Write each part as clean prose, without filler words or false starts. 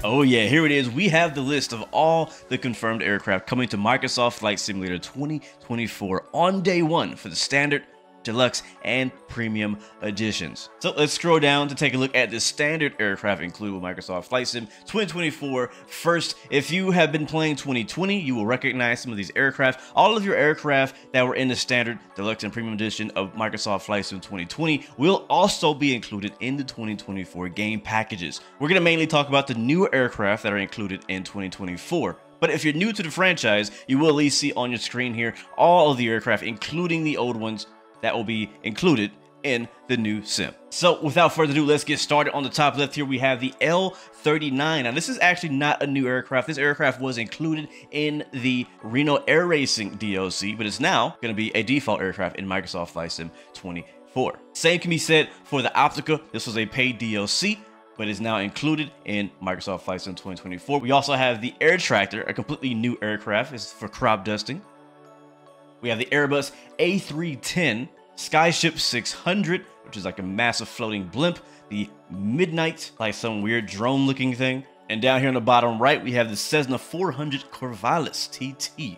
Oh yeah, here it is. We have the list of all the confirmed aircraft coming to Microsoft Flight Simulator 2024 on day one for the standard, deluxe, and premium editions. So let's scroll down to take a look at the standard aircraft included with Microsoft Flight Sim 2024. First, if you have been playing 2020, you will recognize some of these aircraft. All of your aircraft that were in the standard, deluxe, and premium edition of Microsoft Flight Sim 2020 will also be included in the 2024 game packages. We're going to mainly talk about the newer aircraft that are included in 2024. But if you're new to the franchise, you will at least see on your screen here all of the aircraft, including the old ones, that will be included in the new sim. So without further ado, let's get started. On the top left here, we have the L-39. Now this is actually not a new aircraft. This aircraft was included in the Reno Air Racing DLC, but it's now going to be a default aircraft in Microsoft Flight Sim 24. Same can be said for the Optica. This was a paid DLC, but is now included in Microsoft Flight Sim 2024. We also have the Air Tractor, a completely new aircraft. It's for crop dusting. We have the Airbus A310, Skyship 600, which is like a massive floating blimp, the Midnight, like some weird drone looking thing. And down here on the bottom right, we have the Cessna 400 Corvallis TT.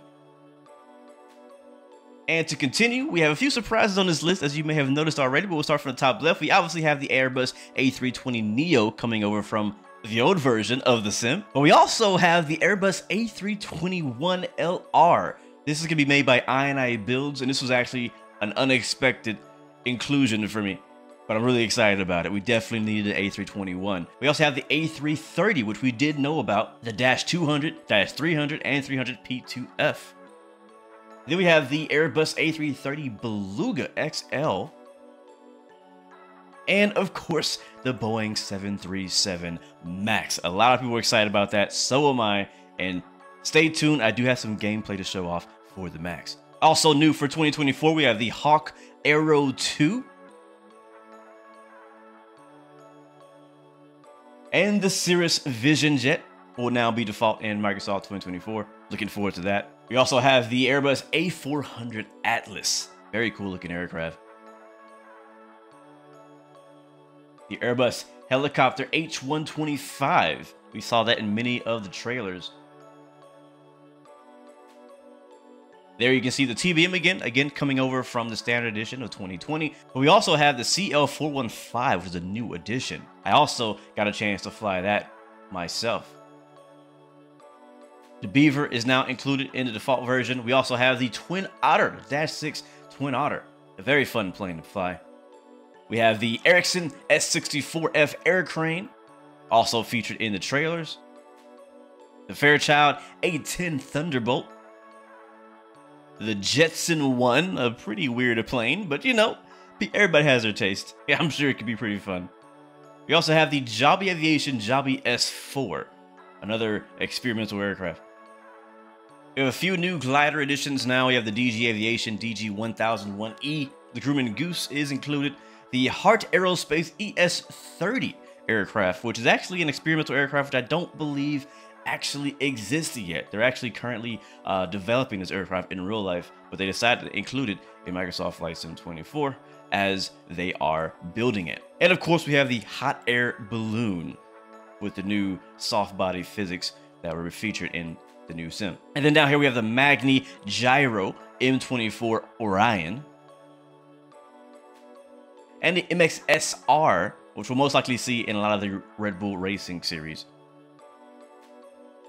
And to continue, we have a few surprises on this list, as you may have noticed already, but we'll start from the top left. We obviously have the Airbus A320neo coming over from the old version of the sim, but we also have the Airbus A321LR. This is going to be made by I&I Builds, and this was actually an unexpected inclusion for me, but I'm really excited about it. We definitely needed an A321. We also have the A330, which we did know about, the Dash 200, Dash 300, and 300 P2F. Then we have the Airbus A330 Beluga XL, and of course, the Boeing 737 MAX. A lot of people are excited about that, so am I, and stay tuned, I do have some gameplay to show off for the MAX. Also new for 2024, we have the Hawk Aero 2. And the Cirrus Vision Jet will now be default in Microsoft 2024. Looking forward to that. We also have the Airbus A400 Atlas. Very cool looking aircraft. The Airbus Helicopter H125. We saw that in many of the trailers. There you can see the TBM again coming over from the standard edition of 2020. But we also have the CL415, which is a new addition. I also got a chance to fly that myself. The Beaver is now included in the default version. We also have the Twin Otter, the Dash 6 Twin Otter. A very fun plane to fly. We have the Ericsson S64F Air Crane, also featured in the trailers. The Fairchild A10 Thunderbolt. The Jetson 1, a pretty weird plane, but you know, everybody has their taste. Yeah, I'm sure it could be pretty fun. We also have the Joby Aviation Joby S4, another experimental aircraft. We have a few new glider editions now. We have the DG Aviation DG1001E. The Grumman Goose is included. The Heart Aerospace ES-30 aircraft, which is actually an experimental aircraft which I don't believe actually existed yet. They're actually currently developing this aircraft in real life, but they decided to include it in Microsoft Flight Sim 24 as they are building it. And of course, we have the hot air balloon with the new soft body physics that were featured in the new sim. And then down here we have the Magni Gyro M24 Orion and the MXSR, which we'll most likely see in a lot of the Red Bull Racing series.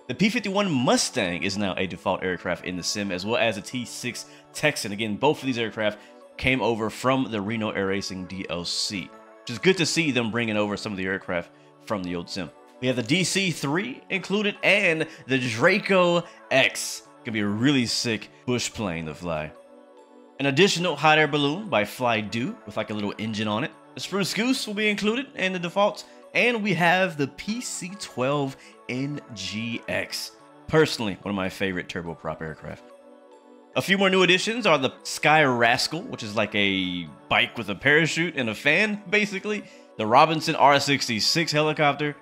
The P-51 Mustang is now a default aircraft in the sim, as well as the T-6 Texan. Again, both of these aircraft came over from the Reno Air Racing DLC, which is good to see them bringing over some of the aircraft from the old sim. We have the DC-3 included and the Draco X. Gonna be a really sick bush plane to fly. An additional hot air balloon by Flydo with like a little engine on it. The Spruce Goose will be included in the defaults. And we have the PC-12 NGX. Personally, one of my favorite turboprop aircraft. A few more new additions are the Sky Rascal, which is like a bike with a parachute and a fan, basically. The Robinson R66 helicopter.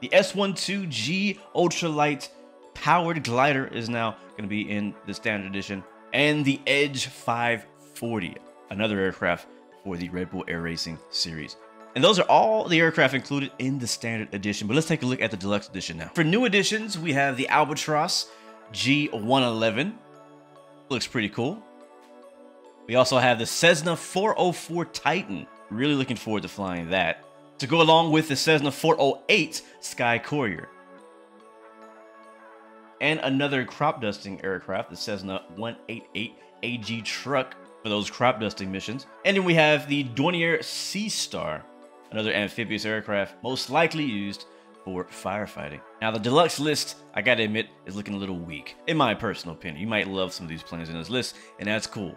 The S-12G ultralight powered glider is now going to be in the standard edition. And the Edge 540, another aircraft for the Red Bull Air Racing series. And those are all the aircraft included in the standard edition, but let's take a look at the deluxe edition now. For new editions, we have the Albatross G111. Looks pretty cool. We also have the Cessna 404 Titan. Really looking forward to flying that. To go along with the Cessna 408 Sky Courier. And another crop dusting aircraft, the Cessna 188 AG truck for those crop dusting missions. And then we have the Dornier Sea Star, another amphibious aircraft most likely used for firefighting. Now the deluxe list, I gotta admit, is looking a little weak, in my personal opinion. You might love some of these planes in this list, and that's cool.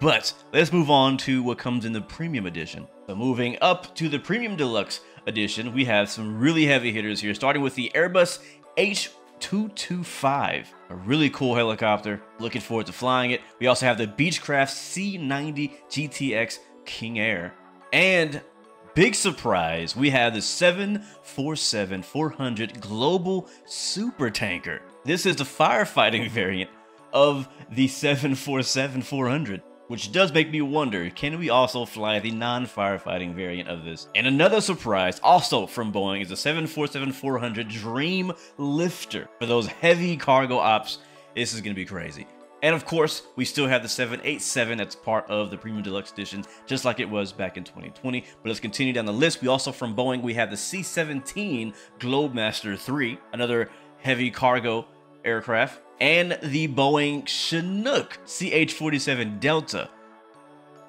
But let's move on to what comes in the premium edition. So moving up to the premium deluxe edition, we have some really heavy hitters here, starting with the Airbus H225, a really cool helicopter. Looking forward to flying it. We also have the Beechcraft C90 GTX King Air. And big surprise, we have the 747-400 Global Super Tanker. This is the firefighting variant of the 747-400. Which does make me wonder, can we also fly the non-firefighting variant of this? And another surprise, also from Boeing, is the 747-400 Dream Lifter. For those heavy cargo ops, this is going to be crazy. And of course, we still have the 787 that's part of the Premium Deluxe Edition, just like it was back in 2020. But let's continue down the list. We also, from Boeing, we have the C-17 Globemaster III, another heavy cargo aircraft, and the Boeing Chinook CH-47 Delta,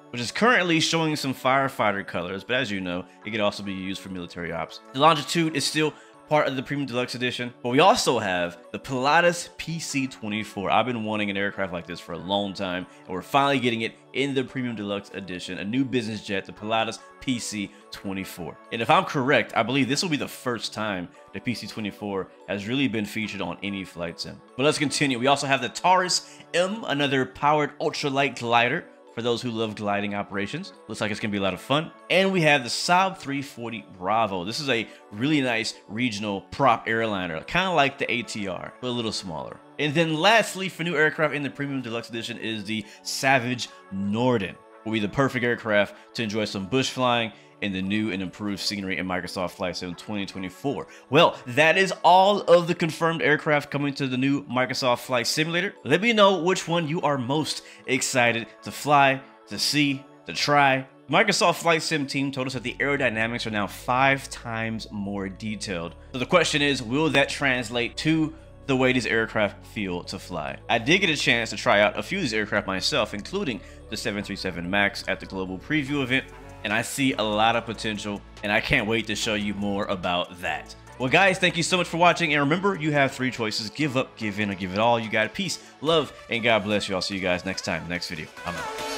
which is currently showing some firefighter colors, but as you know, it could also be used for military ops. The Longitude is still part of the Premium Deluxe Edition, but we also have the Pilatus PC-24. I've been wanting an aircraft like this for a long time, and we're finally getting it in the Premium Deluxe Edition, a new business jet, the Pilatus PC-24. And if I'm correct, I believe this will be the first time the PC-24 has really been featured on any flight sim. But let's continue. We also have the Taurus M, another powered ultralight glider for those who love gliding operations. Looks like it's gonna be a lot of fun. And we have the Saab 340 Bravo. This is a really nice regional prop airliner, kind of like the ATR, but a little smaller. And then lastly, for new aircraft in the Premium Deluxe Edition is the Savage Norden. Will be the perfect aircraft to enjoy some bush flying in the new and improved scenery in Microsoft Flight Sim 2024. Well, that is all of the confirmed aircraft coming to the new Microsoft Flight Simulator. Let me know which one you are most excited to fly, to see, to try. Microsoft Flight Sim team told us that the aerodynamics are now 5 times more detailed. So the question is, will that translate to the way these aircraft feel to fly? I did get a chance to try out a few of these aircraft myself, including the 737 MAX at the global preview event, and I see a lot of potential, and I can't wait to show you more about that. Well guys, thank you so much for watching, and remember, you have 3 choices: give up, give in, or give it all. You got peace, love, and God bless you. I'll see you guys next time, next video. I'm out.